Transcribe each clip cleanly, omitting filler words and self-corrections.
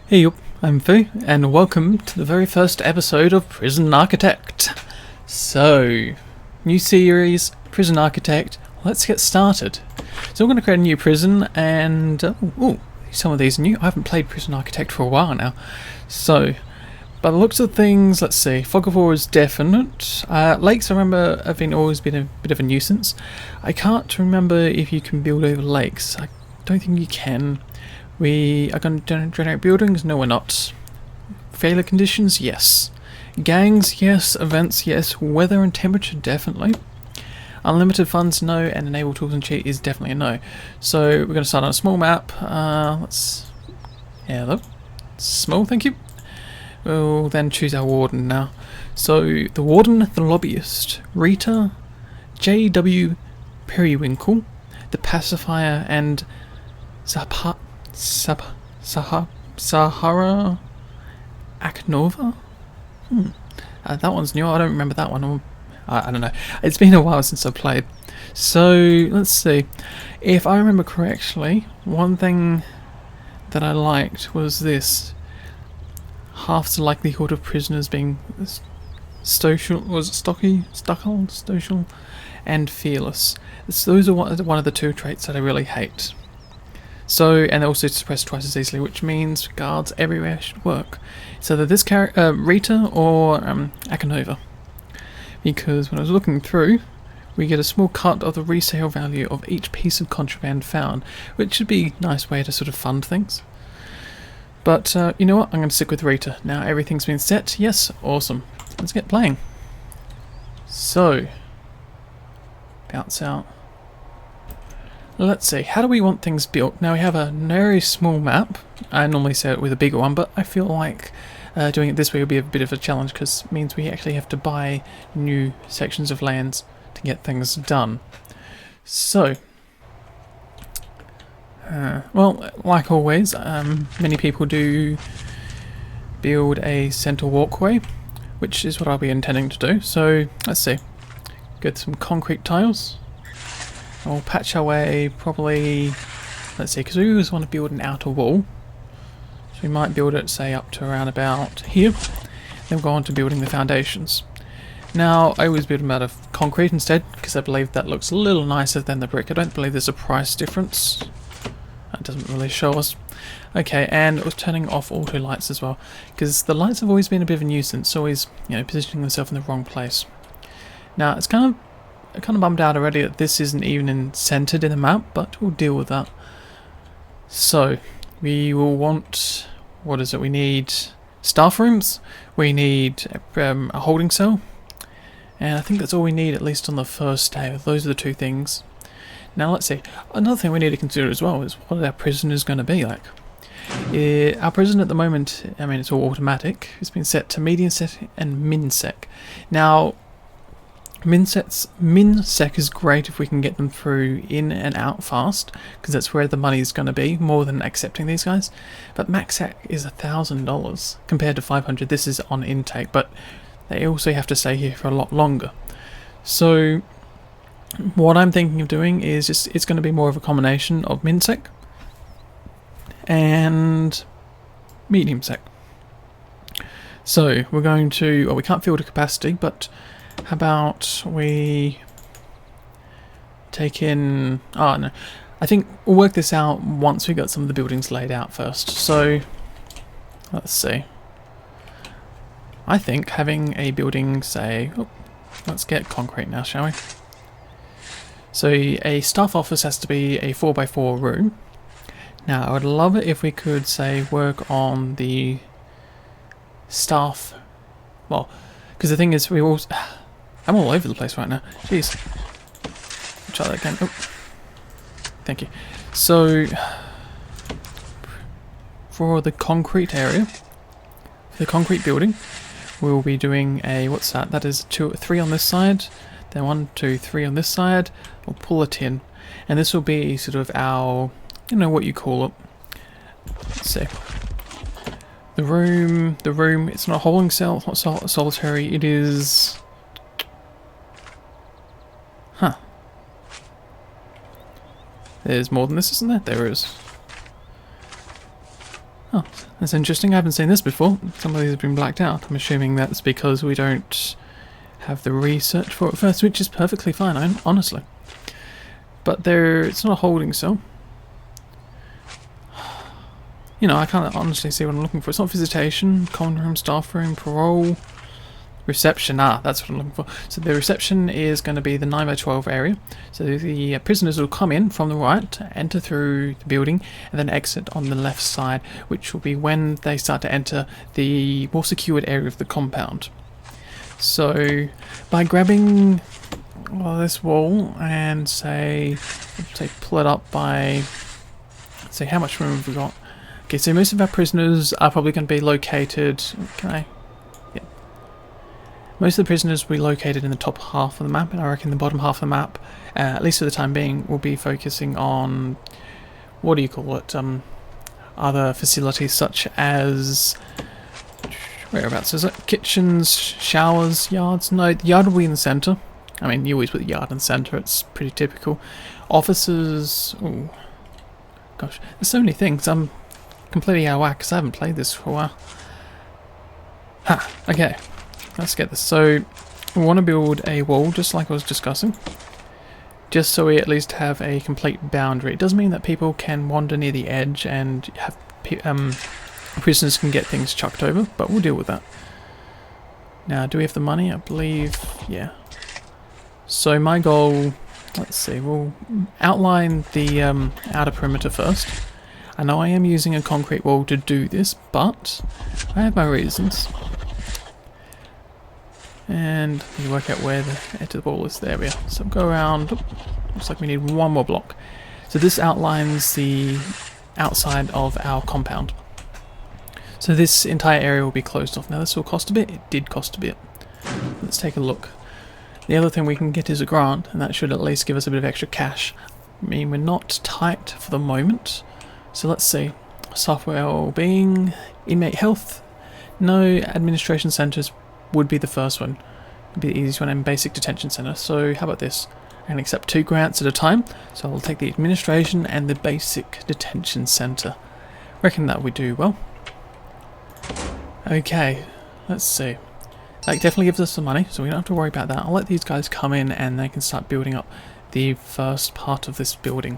Hey up, I'm Fu, and welcome to the very first episode of Prison Architect. So, new series, Prison Architect, let's get started. So we're going to create a new prison, and some of these are new. I haven't played Prison Architect for a while now. So, by the looks of things, let's see, fog of war is definite. Lakes, I remember, have always been a bit of a nuisance. I can't remember if you can build over lakes. I don't think you can. We are going to generate buildings? No, we're not. Failure conditions? Yes. Gangs? Yes. Events? Yes. Weather and temperature? Definitely. Unlimited funds? No. And enable tools and cheat is definitely a no. So we're going to start on a small map. Look. Small, thank you. We'll then choose our warden now. So the warden, the lobbyist, Rita, J.W. Periwinkle, the pacifier, and Sahara Aknova? That one's new. I don't remember that one. I don't know. It's been a while since I played. So, let's see. If I remember correctly, one thing that I liked was this. Half the likelihood of prisoners being social, and fearless. Those are one of the two traits that I really hate. So, and they also suppress twice as easily, which means guards everywhere should work. So that this character, Rita or Akanova. Because when I was looking through, we get a small cut of the resale value of each piece of contraband found, which should be a nice way to sort of fund things. But, you know what, I'm going to stick with Rita. Now everything's been set, yes, awesome. Let's get playing. So, bounce out. Let's see, how do we want things built? Now we have a very small map. I normally set it with a bigger one, but I feel like doing it this way will be a bit of a challenge because it means we actually have to buy new sections of lands to get things done. So, well, like always, many people do build a centre walkway, which is what I'll be intending to do. So, let's see, get some concrete tiles. We'll patch our way probably, let's see, because we always want to build an outer wall. So we might build it, say, up to around about here. Then we'll go on to building the foundations. Now, I always build them out of concrete instead, because I believe that looks a little nicer than the brick. I don't believe there's a price difference. That doesn't really show us. Okay, and it was turning off auto lights as well, because the lights have always been a bit of a nuisance, always, positioning themselves in the wrong place. Now, it's kind of bummed out already that this isn't even centered in the map, but we'll deal with that. So, we will want, what is it, we need staff rooms, we need a holding cell, and I think that's all we need, at least on the first day. Those are the two things. Now let's see, another thing we need to consider as well is what are our prisoners going to be like. Our prison at the moment, I mean, it's all automatic. It's been set to medium sec and min sec. Now, min sec is great if we can get them through in and out fast, because that's where the money is going to be, more than accepting these guys. But max sec is $1,000 compared to 500. This is on intake, but they also have to stay here for a lot longer. So what I'm thinking of doing is it's going to be more of a combination of min sec and medium sec. So we're going to, well, we can't fill the capacity, but how about we take in... Oh, no. I think we'll work this out once we got some of the buildings laid out first. So, let's see. I think having a building, say... Oh, let's get concrete now, shall we? So, a staff office has to be a 4x4 room. Now, I would love it if we could, say, work on the staff... Well, because the thing is, we all... I'm all over the place right now. Jeez. Try that again. Oh. Thank you. So, for the concrete area, for the concrete building, we'll be doing a, what's that? That is 3 on this side, then 1, 2, 3 on this side. We'll pull it in. And this will be sort of our, what you call it. Let's see. The room, it's not a holding cell, it's not solitary, it is... Huh. There's more than this, isn't there? There is. Oh, that's interesting. I haven't seen this before. Some of these have been blacked out. I'm assuming that's because we don't have the research for it first, which is perfectly fine, honestly. But it's not a holding cell. You know, I can't honestly see what I'm looking for. It's not visitation, common room, staff room, parole, reception. Ah, that's what I'm looking for. So the reception is going to be the 9x12 area. So the prisoners will come in from the right, enter through the building, and then exit on the left side, which will be when they start to enter the more secured area of the compound. So by grabbing this wall and say pull it up by, let's see, how much room have we got? Okay, so most of our prisoners are probably going to be located. Yeah. Most of the prisoners will be located in the top half of the map, and I reckon the bottom half of the map, at least for the time being, will be focusing on, what do you call it, other facilities such as, whereabouts is it? Kitchens, showers, yards? No, the yard will be in the centre. I mean, you always put the yard in the centre, it's pretty typical. Offices, oh gosh, there's so many things. I'm completely out of whack because I haven't played this for a while. Okay, let's get this. So we want to build a wall just like I was discussing, just so we at least have a complete boundary. It does mean that people can wander near the edge and have prisoners can get things chucked over, but we'll deal with that. Now, do we have the money? I believe, yeah. So my goal, let's see, we'll outline the outer perimeter first. I know I am using a concrete wall to do this, but I have my reasons. And you work out where the edge of the wall is. There we are. So go around. Looks like we need one more block. So this outlines the outside of our compound. So this entire area will be closed off. Now this will cost a bit. It did cost a bit. Let's take a look. The other thing we can get is a grant, and that should at least give us a bit of extra cash. I mean, we're not tight for the moment. So let's see. Software well-being, inmate health. No, administration centers would be the first one. Would be the easiest one, and basic detention center. So how about this? I can accept 2 grants at a time. So I'll take the administration and the basic detention center. Reckon that we do well. Okay, let's see. That definitely gives us some money, so we don't have to worry about that. I'll let these guys come in and they can start building up the first part of this building.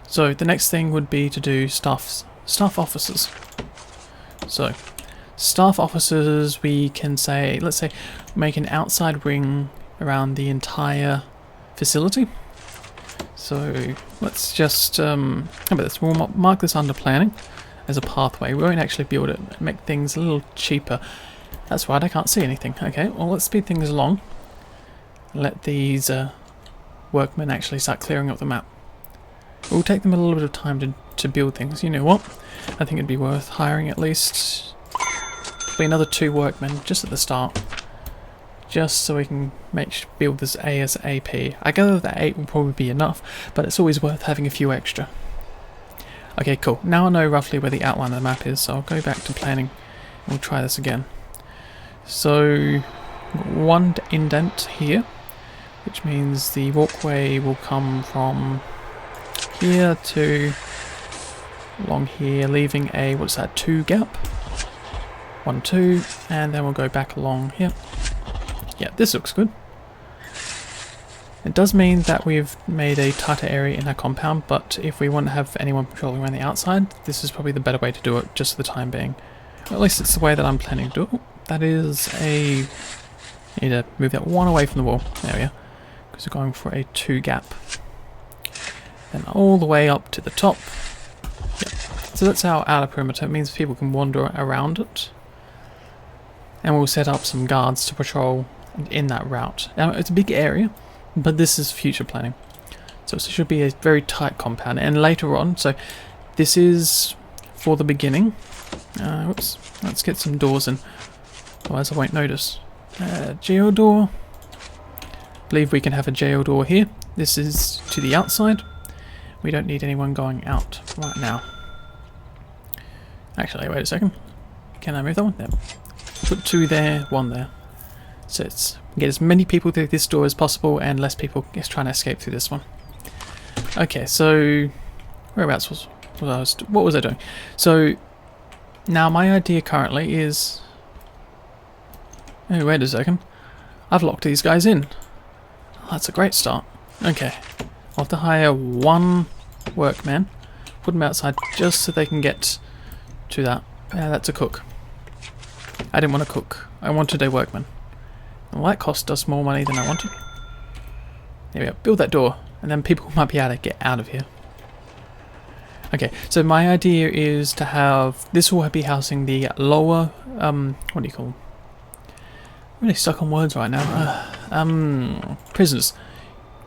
So the next thing would be to do staff officers. So staff officers, we can say, let's say, make an outside ring around the entire facility. So let's just, how about this? We'll mark this under planning as a pathway. We won't actually build it, make things a little cheaper. That's right, I can't see anything. Okay, well, let's speed things along. Let these workmen actually start clearing up the map. It will take them a little bit of time to build things. You know what? I think it'd be worth hiring at least probably another 2 workmen just at the start, just so we can build this ASAP. I gather that 8 will probably be enough, but it's always worth having a few extra. Okay, cool. Now I know roughly where the outline of the map is, so I'll go back to planning and we'll try this again. So, 1 indent here, which means the walkway will come from here to along here, leaving a, what's that, 2 gap? 1, 2, and then we'll go back along here. Yeah, this looks good. It does mean that we've made a tighter area in our compound, but if we want to have anyone patrolling around the outside, this is probably the better way to do it, just for the time being. Or at least it's the way that I'm planning to do it. That is a... I need to move that 1 away from the wall. There we are. Because we're going for a 2 gap. Then all the way up to the top. Yep. So that's our outer perimeter. It means people can wander around it. And we'll set up some guards to patrol in that route. Now, it's a big area, but this is future planning. So it should be a very tight compound. And later on, so this is for the beginning. Whoops. Let's get some doors in. Otherwise I won't notice. Jail door. I believe we can have a jail door here. This is to the outside. We don't need anyone going out right now. Actually, wait a second. Can I move that one? There. Put 2 there, 1 there. So it's get as many people through this door as possible and less people trying to escape through this one. Okay, so whereabouts was what was I doing? So now my idea currently is, oh wait a second, I've locked these guys in. Oh, that's a great start. Okay, I'll have to hire one workman, put them outside just so they can get to that. Yeah, that's a cook. I didn't want to cook, I wanted a workman. Well, that cost us more money than I wanted. There we go, build that door, and then people might be able to get out of here. Okay, so my idea is to have, this will be housing the lower, what do you call them? I'm really stuck on words right now. Prisoners.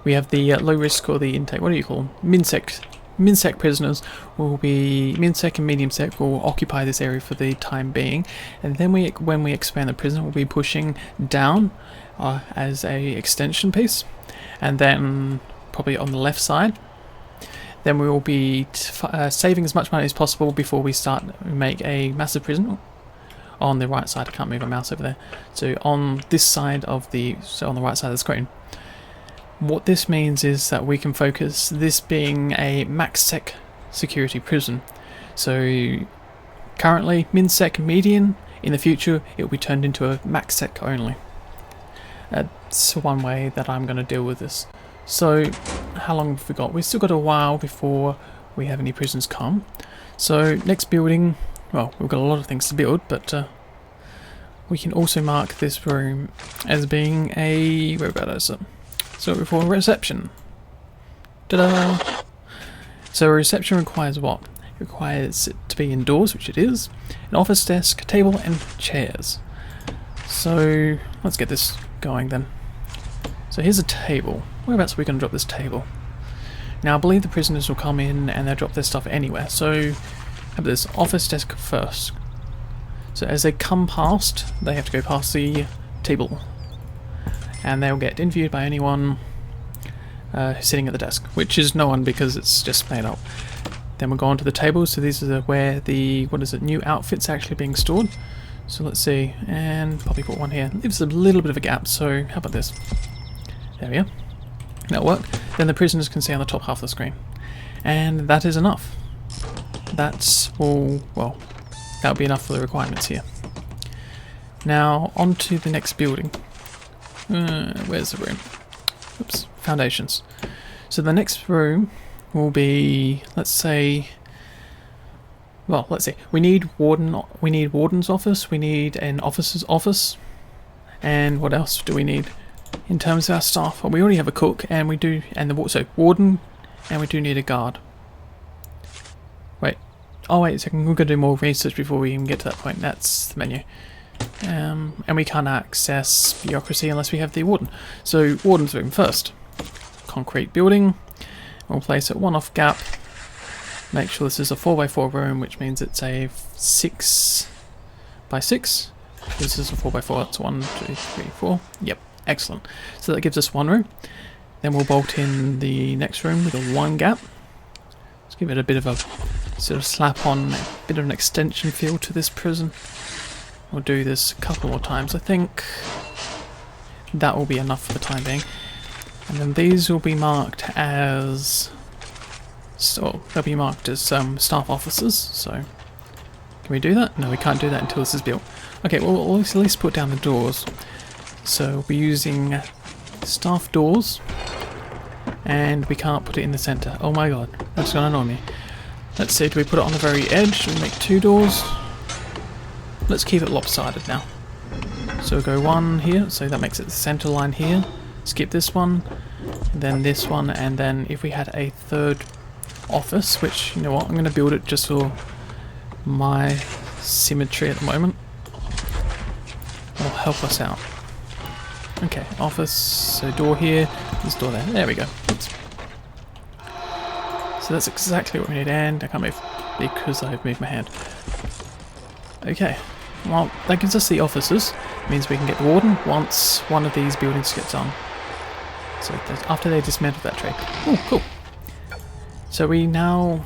We have the low risk or the intake, what do you call them? Minsec. Minsec prisoners will be, Minsec and medium sec will occupy this area for the time being. And then when we expand the prison, we'll be pushing down as a extension piece. And then probably on the left side, then we will be saving as much money as possible before we make a massive prison. On the right side, I can't move my mouse over there. So on this side of on the right side of the screen. What this means is that we can focus this being a max sec security prison. So currently min sec median, in the future it will be turned into a max sec only. That's one way that I'm going to deal with this. So how long have we got? We've still got a while before we have any prisons come. So next building, well, we've got a lot of things to build, but we can also mark this room as being a, where about is it? So before reception. Ta-da! So a reception requires what? It requires it to be indoors, which it is, an office desk, table and chairs. So let's get this going then. So here's a table. Whereabouts are we going to drop this table? Now I believe the prisoners will come in and they'll drop their stuff anywhere. So have this office desk first. So as they come past, they have to go past the table. And they'll get interviewed by anyone sitting at the desk, which is no one because it's just made up. Then we'll go on to the table. So these are where the, new outfits are actually being stored. So let's see, and probably put one here. Leaves a little bit of a gap, so how about this? There we go. That'll work. Then the prisoners can see on the top half of the screen. And that is enough. That's all, well, that'll be enough for the requirements here. Now, on to the next building. Where's the room? Oops, foundations. So the next room will be, let's say, well, let's see. We need warden's office. We need an officer's office. And what else do we need in terms of our staff? Well, we already have a cook, and we do, so warden, and we do need a guard. Wait. Oh wait a second. We're going to do more research before we even get to that point. That's the menu. And we can't access bureaucracy unless we have the warden. So warden's room first. Concrete building. We'll place it one off gap. Make sure this is a 4x4 room, which means it's a 6x6. This is a 4x4. That's 1, 2, 3, 4. Yep, excellent. So that gives us one room. Then we'll bolt in the next room with a 1 gap. Let's give it a bit of a sort of slap on, a bit of an extension feel to this prison. We'll do this a couple more times. I think that will be enough for the time being. And then these will be marked as, so they'll be marked as staff officers. So can we do that? No, we can't do that until this is built. Okay, well we'll at least put down the doors. So we'll be using staff doors, and we can't put it in the center. Oh my god, that's gonna annoy me. Let's see, do we put it on the very edge? Do we make 2 doors? Let's keep it lopsided now. So we'll go 1 here, so that makes it the center line here. Skip this one, then this one, and then if we had a 3rd office, which, you know what, I'm going to build it just for my symmetry at the moment. It'll help us out. Okay, office, so door here, this door there. There we go. Oops. So that's exactly what we need, and I can't move because I've moved my hand. Okay, well, that gives us the officers. It means we can get the warden once one of these buildings gets on. So after they dismantle that tree. Oh, cool. So we now...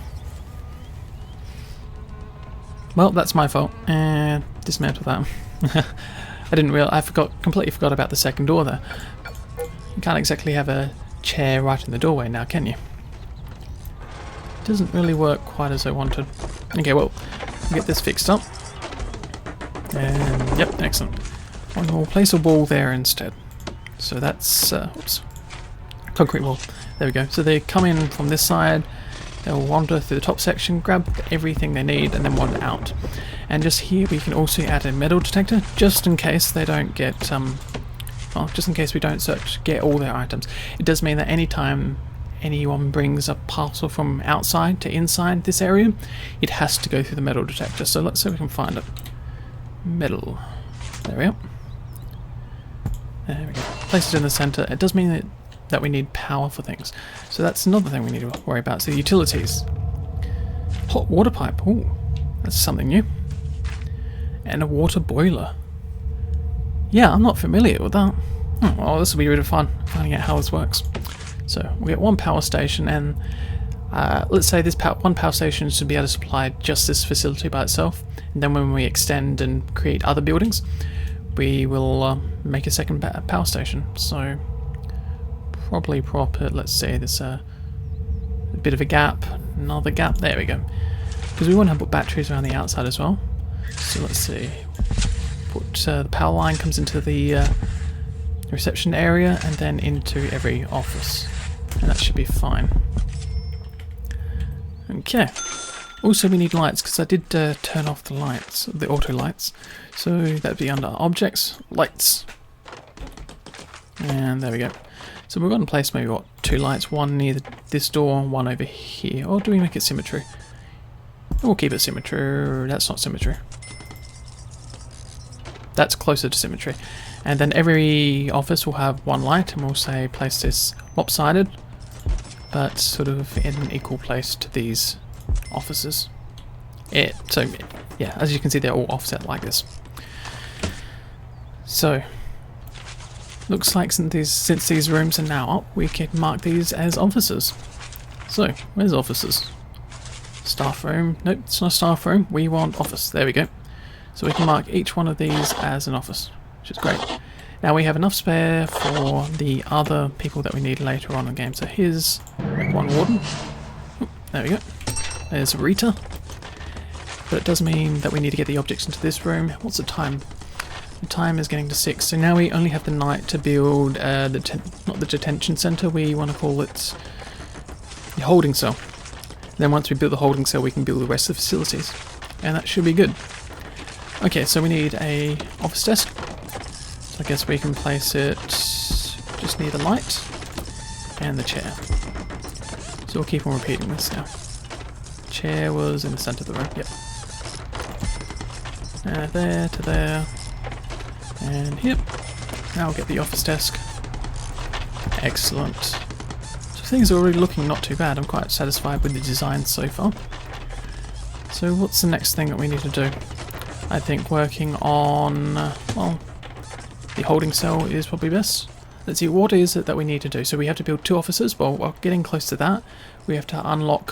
Well, that's my fault. And dismantle that. I didn't realize, completely forgot about the second door there. You can't exactly have a chair right in the doorway now, can you? doesn't really work quite as I wanted. Okay, well, we'll get this fixed up. And yep, excellent. We'll place a wall there instead. So that's, oops, concrete wall. There we go. So they come in from this side, they'll wander through the top section, grab everything they need, and then wander out. And just here we can also add a metal detector, just in case they don't get, well, just in case we don't get all their items. It does mean that anytime anyone brings a parcel from outside to inside this area, it has to go through the metal detector. So let's see if we can find it. Metal. There we go. There we go. Place it in the center. It does mean that we need power for things. So that's another thing we need to worry about. So utilities. Hot water pipe. Ooh, that's something new. And a water boiler. Yeah, I'm not familiar with that. Well, this will be really fun, finding out how this works. So we get one power station, and let's say this one power station should be able to supply just this facility by itself. And then when we extend and create other buildings, we will make a second power station. So probably proper. Let's say there's a bit of a gap, another gap. There we go. Because we want to put batteries around the outside as well. So let's see. Put the power line comes into the reception area and then into every office, and that should be fine. Okay. Also we need lights, because I did turn off the lights, the auto lights. So that'd be under objects, lights. And there we go. So we're going to place maybe, what, 2 lights, one near this door, one over here. Or do we make it symmetry? We'll keep it symmetry. That's not symmetry. That's closer to symmetry. And then every office will have one light, and we'll say place this lopsided, but sort of in an equal place to these offices. So yeah, as you can see, they're all offset like this. So looks like since these rooms are now up, we can mark these as offices. So where's offices? Staff room. Nope, it's not a staff room. We want office. There we go. So we can mark each one of these as an office, which is great. Now we have enough spare for the other people that we need later on in the game. So here's one warden. Oh, there we go. There's Rita. But it does mean that we need to get the objects into this room. What's the time? The time is getting to 6. So now we only have the night to build not the detention center. We want to call it the holding cell. Then once we build the holding cell, we can build the rest of the facilities. And that should be good. Okay, so we need a office desk. So I guess we can place it just near the light and the chair. So we'll keep on repeating this now. Chair was in the center of the room, yep. There to there. And here. Now we'll get the office desk. Excellent. So things are already looking not too bad. I'm quite satisfied with the design so far. So what's the next thing that we need to do? I think working on, well, the holding cell is probably best. Let's see, what is it that we need to do? So we have to build 2 offices. Well, we're getting close to that. We have to unlock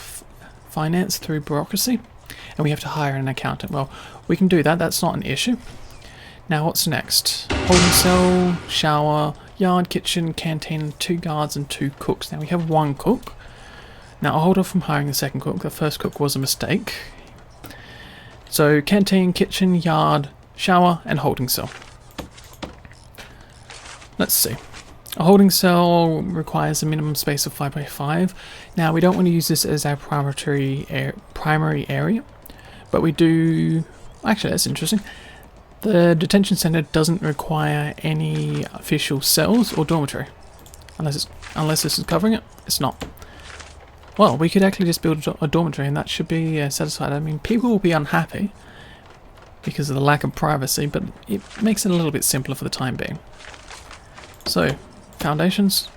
finance through bureaucracy, and we have to hire an accountant. Well, we can do that. That's not an issue. Now, what's next? Holding cell, shower, yard, kitchen, canteen, 2 guards, and 2 cooks. Now, we have 1 cook. Now, I'll hold off from hiring the second cook. The first cook was a mistake. So, canteen, kitchen, yard, shower, and holding cell. Let's see. A holding cell requires a minimum space of 5 by 5. Now, we don't want to use this as our primary area, but we do... Actually, that's interesting. The detention center doesn't require any official cells or dormitory. Unless this is covering it, it's not. Well, we could actually just build a dormitory, and that should be satisfied. I mean, people will be unhappy because of the lack of privacy, but it makes it a little bit simpler for the time being. So, foundations,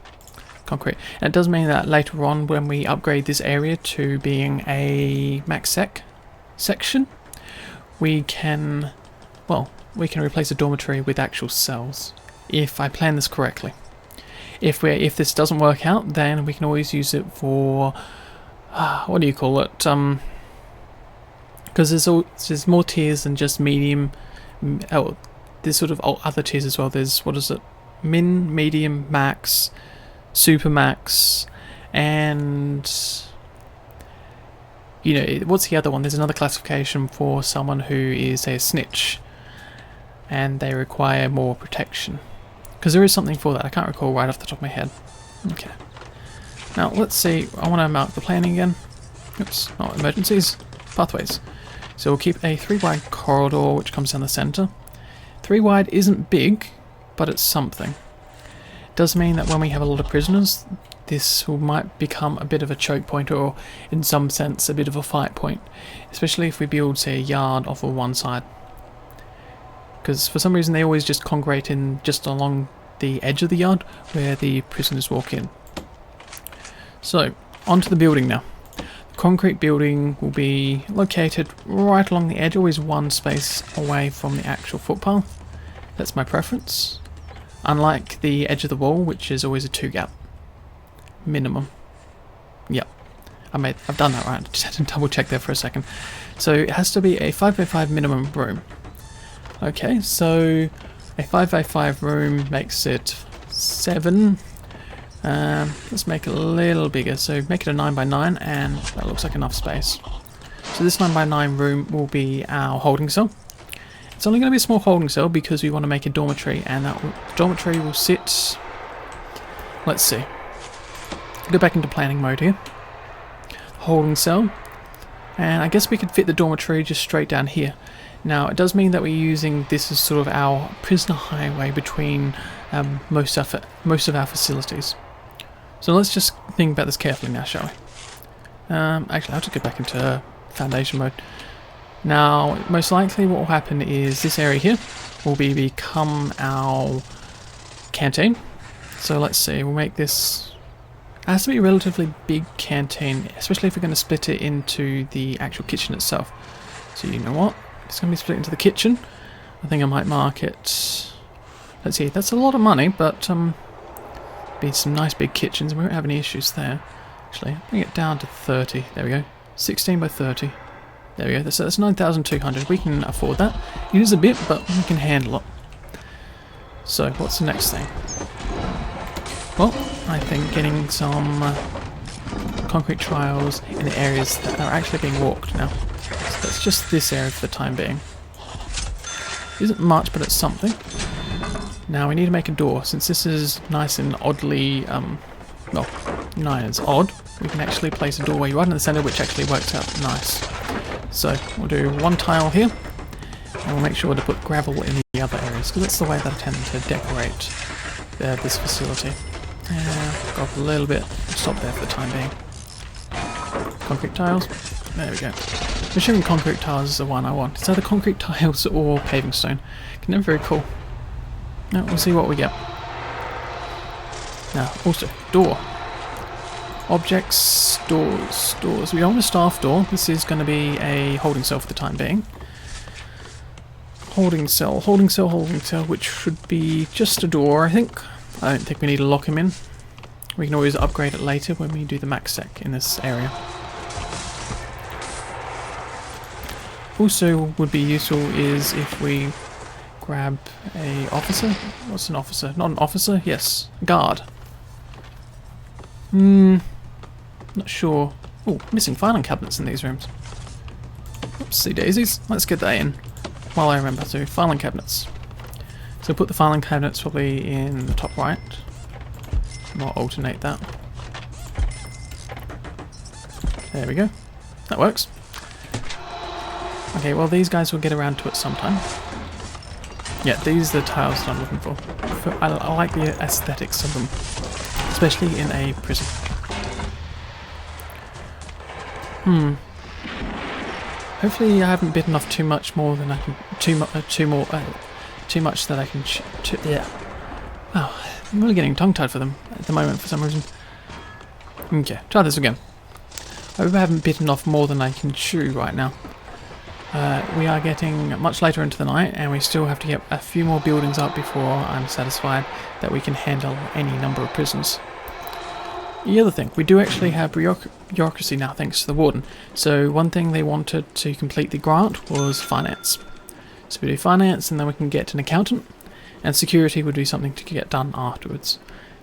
concrete. And it does mean that later on, when we upgrade this area to being a max sec section, we can, well, we can replace a dormitory with actual cells, if I plan this correctly. If this doesn't work out, then we can always use it for, what do you call it? Because there's more tiers than just medium. Oh, there's sort of other tiers as well. There's, what is it? Min, medium, max, super max, and you know, what's the other one? There's another classification for someone who is, say, a snitch, and they require more protection. Because there is something for that. I can't recall right off the top of my head. Okay. Now, let's see. I want to mark the planning again. Oops, not emergencies. Pathways. So we'll keep a 3 wide corridor which comes down the centre. 3 wide isn't big, but it's something. It does mean that when we have a lot of prisoners, this might become a bit of a choke point, or in some sense a bit of a fight point. Especially if we build, say, a yard off of one side. Because for some reason they always just congregate in just along the edge of the yard where the prisoners walk in. So, onto the building now. The concrete building will be located right along the edge, always one space away from the actual footpath. That's my preference. Unlike the edge of the wall, which is always a 2 gap. Minimum. Yep. I've done that right. Just had to double check there for a second. So it has to be a 5x5 minimum room. Okay, so a 5x5 room makes it 7. Let's make it a little bigger, so make it a 9x9, and that looks like enough space. So this 9x9 room will be our holding cell. It's only going to be a small holding cell because we want to make a dormitory, and that dormitory will sit... Let's see. Go back into planning mode here. Holding cell. And I guess we could fit the dormitory just straight down here. Now, it does mean that we're using this as sort of our prisoner highway between most of our facilities. So let's just think about this carefully now, shall we? Actually, I'll have to get back into foundation mode. Now, most likely what will happen is this area here will become our canteen. So let's see, we'll make this... It has to be a relatively big canteen, especially if we're going to split it into the actual kitchen itself. So you know what? It's going to be split into the kitchen. I think I might mark it... Let's see, that's a lot of money, but be some nice big kitchens, and we won't have any issues there. Actually, bring it down to 30. There we go. 16 by 30. There we go. That's 9,200. We can afford that. It is a bit, but we can handle it. So, what's the next thing? Well, I think getting some concrete trials in the areas that are actually being walked now. So that's just this area for the time being. Isn't much, but it's something. Now we need to make a door. Since this is nice and oddly, well, it's odd, we can actually place a doorway right in the centre, which actually works out nice. So we'll do 1 tile here, and we'll make sure to put gravel in the other areas, because that's the way that I tend to decorate this facility. Go up a little bit, stop there for the time being. Concrete tiles, there we go. I'm assuming concrete tiles is the one I want. It's either concrete tiles or paving stone. They're very cool. Now we'll see what we get. Now, also, door. Objects, doors. We don't want a staff door. This is going to be a holding cell for the time being. Holding cell, which should be just a door, I think. I don't think we need to lock him in. We can always upgrade it later when we do the max sec in this area. Also would be useful is if we grab a officer. What's an officer? Not an officer? Yes. Guard. Not sure. Oh, missing filing cabinets in these rooms. Oopsie daisies. Let's get that in while I remember to. Filing cabinets. So put the filing cabinets probably in the top right. And we'll alternate that. There we go. That works. Okay, well these guys will get around to it sometime. Yeah, these are the tiles that I'm looking for. I like the aesthetics of them, especially in a prison. Hopefully I haven't bitten off too much more than I can. Too much that I can. Yeah. Oh, I'm really getting tongue-tied for them at the moment for some reason. Okay, try this again. I hope I haven't bitten off more than I can chew right now. We are getting much later into the night, and we still have to get a few more buildings up before I'm satisfied that we can handle any number of prisons. The other thing, we do actually have bureaucracy now thanks to the Warden. So one thing they wanted to complete the grant was finance. So we do finance, and then we can get an accountant, and security would be something to get done afterwards.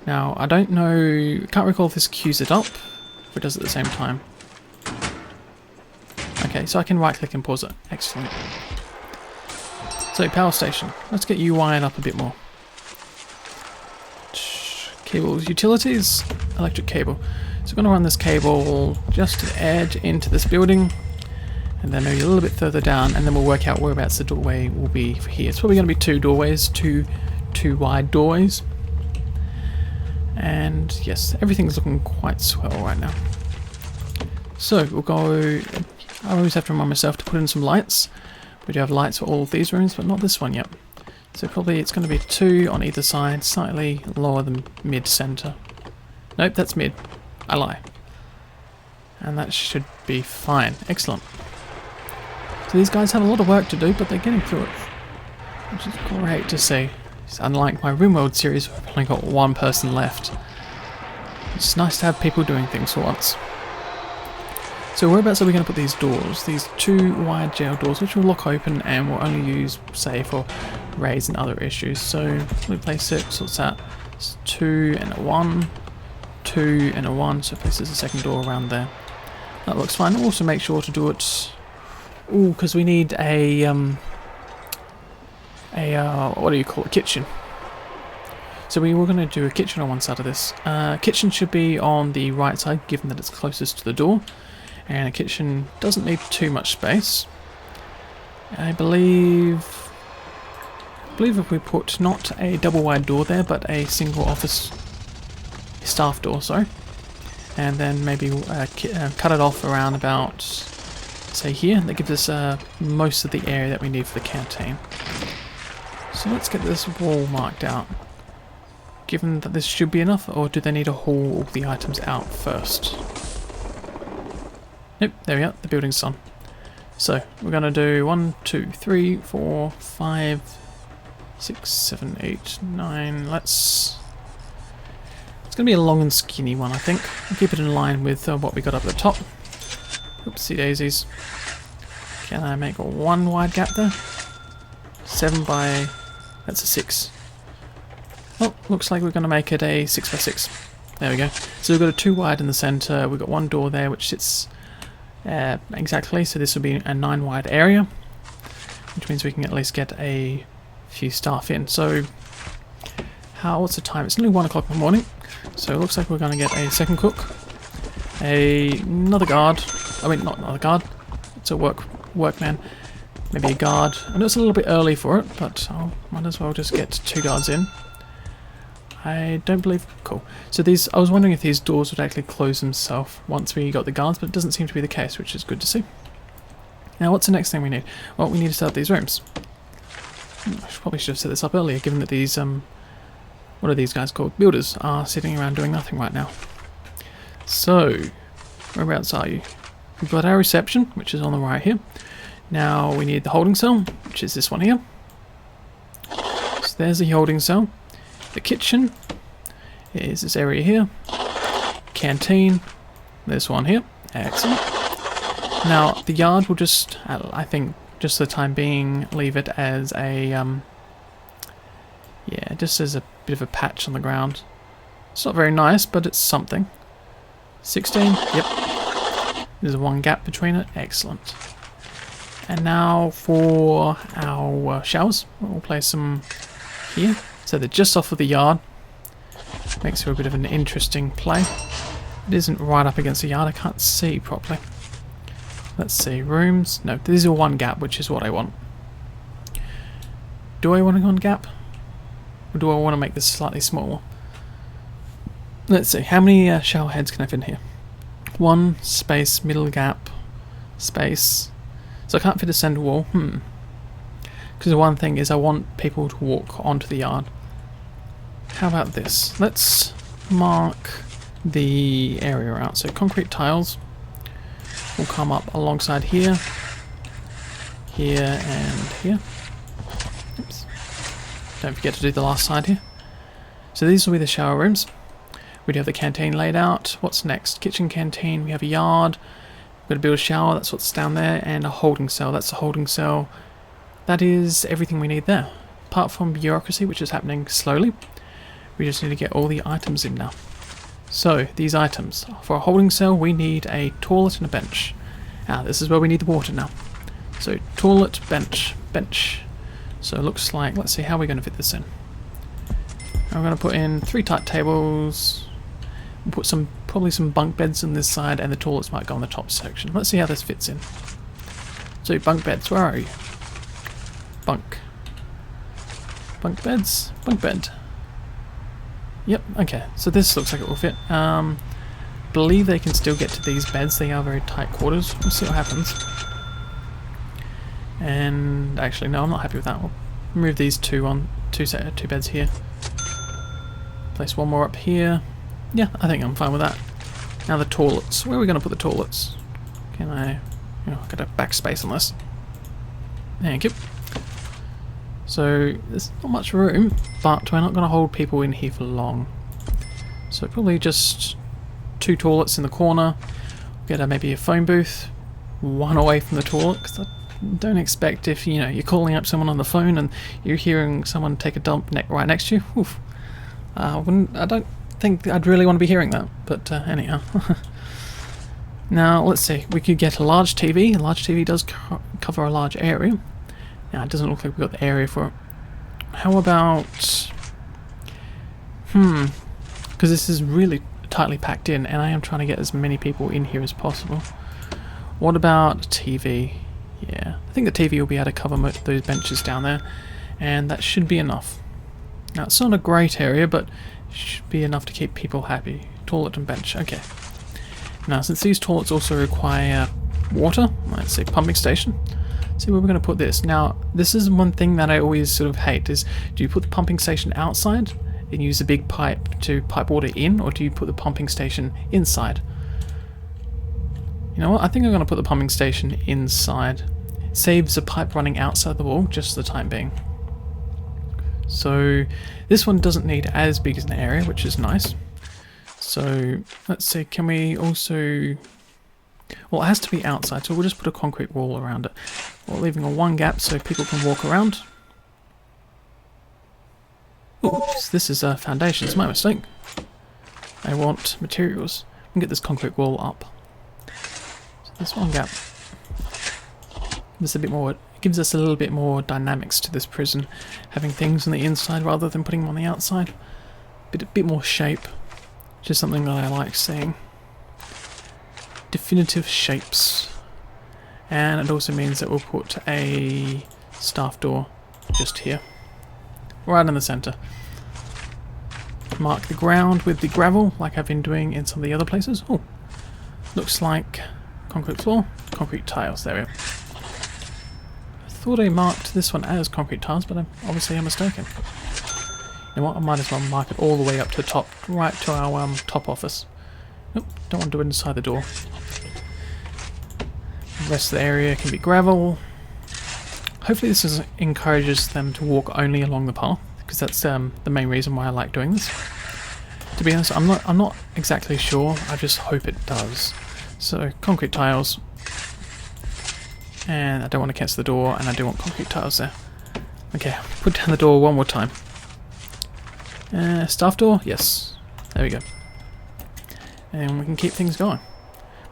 Now, I don't know, can't recall if this queues it up, if it does at the same time. Okay, so I can right click and pause it. Excellent. So power station. Let's get you wired up a bit more. Cables, utilities, electric cable. So we're going to run this cable just to the edge into this building, and then maybe a little bit further down, and then we'll work out whereabouts the doorway will be for here. It's probably going to be two doorways, two wide doorways. And yes, everything's looking quite swell right now. So we'll go. I always have to remind myself to put in some lights. We do have lights for all of these rooms, but not this one yet. So probably it's going to be 2 on either side, slightly lower than mid-center. Nope, that's mid. I lie. And that should be fine. Excellent. So these guys have a lot of work to do, but they're getting through it, which is great to see. It's unlike my RimWorld series, where I've only got one person left. It's nice to have people doing things for once. So whereabouts are we going to put these doors? These 2 wide jail doors, which will lock open and will only use, say, for raids and other issues. So we place it, so it's that. It's 2 and a 1, 2 and a 1, so places a second door around there. That looks fine. Also make sure to do it, because we need a what do you call it, kitchen. So we were going to do a kitchen on one side of this. Kitchen should be on the right side, given that it's closest to the door. And a kitchen doesn't need too much space. I believe if we put not a double wide door there, but a single office staff door, sorry, and then maybe cut it off around about, say, here. That gives us most of the area that we need for the canteen. So let's get this wall marked out. Given that this should be enough, or do they need to haul all the items out first? Nope, there we are, the building's done. So, we're going to do 1, 2, 3, 4, 5, 6, 7, 8, 9, let's... It's going to be a long and skinny one, I think. I'll keep it in line with what we got up at the top. Oopsie daisies. Can I make a 1 wide gap there? 7 by... that's a 6. Oh, looks like we're going to make it a 6 by 6. There we go. So we've got a 2 wide in the centre, we've got 1 door there which sits exactly, so this will be a 9 wide area, which means we can at least get a few staff in. So what's the time? It's nearly 1 o'clock in the morning, so it looks like we're going to get a second cook, another guard, I mean not another guard, it's a workman, maybe a guard. I know it's a little bit early for it, but I might as well just get 2 guards in. I don't believe... Cool. So these... I was wondering if these doors would actually close themselves once we got the guards, but it doesn't seem to be the case, which is good to see. Now, what's the next thing we need? Well, we need to set up these rooms. I probably should have set this up earlier, given that these... what are these guys called? Builders are sitting around doing nothing right now. So, whereabouts are you? We've got our reception, which is on the right here. Now, we need the holding cell, which is this one here. So there's the holding cell. The kitchen is this area here. Canteen, this one here. Excellent. Now the yard will just, I think, just for the time being, leave it as a, yeah, just as a bit of a patch on the ground. It's not very nice, but it's something. 16, yep. There's 1 gap between it. Excellent. And now for our showers, we'll place some here. So they're just off of the yard. Makes for a bit of an interesting play. It isn't right up against the yard, I can't see properly. Let's see, rooms. No, these are 1 gap, which is what I want. Do I want a 1 gap? Or do I want to make this slightly smaller? Let's see, how many shower heads can I fit in here? 1, space, middle gap, space. So I can't fit a center wall. Because the one thing is I want people to walk onto the yard. How about this? Let's mark the area out. So concrete tiles will come up alongside here, here and here. Oops. Don't forget to do the last side here. So these will be the shower rooms. We do have the canteen laid out. What's next? Kitchen, canteen. We have a yard. We've got to build a shower. That's what's down there. And a holding cell. That's a holding cell. That is everything we need there. Apart from bureaucracy, which is happening slowly. We just need to get all the items in now. So, these items. For a holding cell, we need a toilet and a bench. This is where we need the water now. So toilet, bench, bench. So it looks like, let's see, how are we going to fit this in? I'm going to put in 3 tight tables. We'll put probably some bunk beds on this side, and the toilets might go on the top section. Let's see how this fits in. So bunk beds, where are you? Bunk beds, bunk bed. Yep, okay, so this looks like it will fit. Believe they can still get to these beds. They are very tight quarters. We'll see what happens. And actually, no, I'm not happy with that. We'll move these two beds here. Place one more up here. Yeah, I think I'm fine with that. Now the toilets. Where are we going to put the toilets? Can I... I've got a backspace on this. Thank you. So, there's not much room, but we're not going to hold people in here for long. So probably just 2 toilets in the corner. Get maybe a phone booth. 1 away from the toilet, because I don't expect if, you're calling up someone on the phone and you're hearing someone take a dump right next to you. Oof. I don't think I'd really want to be hearing that, but anyhow. Now, let's see. We could get a large TV. A large TV does cover a large area. Now, it doesn't look like we've got the area for it. How about... Because this is really tightly packed in, and I am trying to get as many people in here as possible. What about TV? Yeah, I think the TV will be able to cover those benches down there, and that should be enough. Now, it's not a great area, but it should be enough to keep people happy. Toilet and bench, okay. Now, since these toilets also require water, let's say pumping station, see where we're going to put this. Now, this is one thing that I always sort of hate, is do you put the pumping station outside and use a big pipe to pipe water in, or do you put the pumping station inside? You know what, I think I'm going to put the pumping station inside. It saves the pipe running outside the wall, just for the time being. So, this one doesn't need as big as an area, which is nice. So, let's see, can we also... Well, it has to be outside, so we'll just put a concrete wall around it. We're leaving a 1 gap so people can walk around. Oops, this is a foundation, it's my mistake. I want materials. We can get this concrete wall up. So this 1 gap. Gives us a little bit more dynamics to this prison, having things on the inside rather than putting them on the outside. A bit more shape, which is something that I like seeing. Definitive shapes. And it also means that we'll put a staff door just here, right in the centre. Mark the ground with the gravel like I've been doing in some of the other places. Oh, looks like concrete floor, concrete tiles, there we go. I thought I marked this one as concrete tiles, but I'm obviously mistaken. You know what, I might as well mark it all the way up to the top, right to our top office. Nope, don't want to do it inside the door. The rest of the area can be gravel. Hopefully this encourages them to walk only along the path, because that's the main reason why I like doing this. To be honest, I'm not exactly sure, I just hope it does. So, concrete tiles. And I don't want to cancel the door, and I do want concrete tiles there. Okay, put down the door one more time. Staff door? Yes. There we go. And we can keep things going.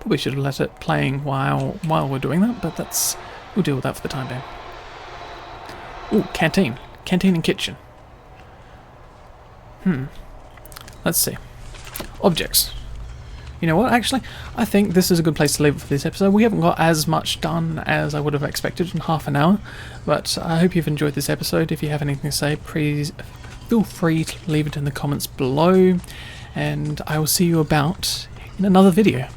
Probably should have let it playing while we're doing that, but we'll deal with that for the time being. Ooh, canteen. Canteen and kitchen. Let's see. Objects. You know what, actually, I think this is a good place to leave it for this episode. We haven't got as much done as I would have expected in half an hour, but I hope you've enjoyed this episode. If you have anything to say, please feel free to leave it in the comments below, and I will see you about in another video.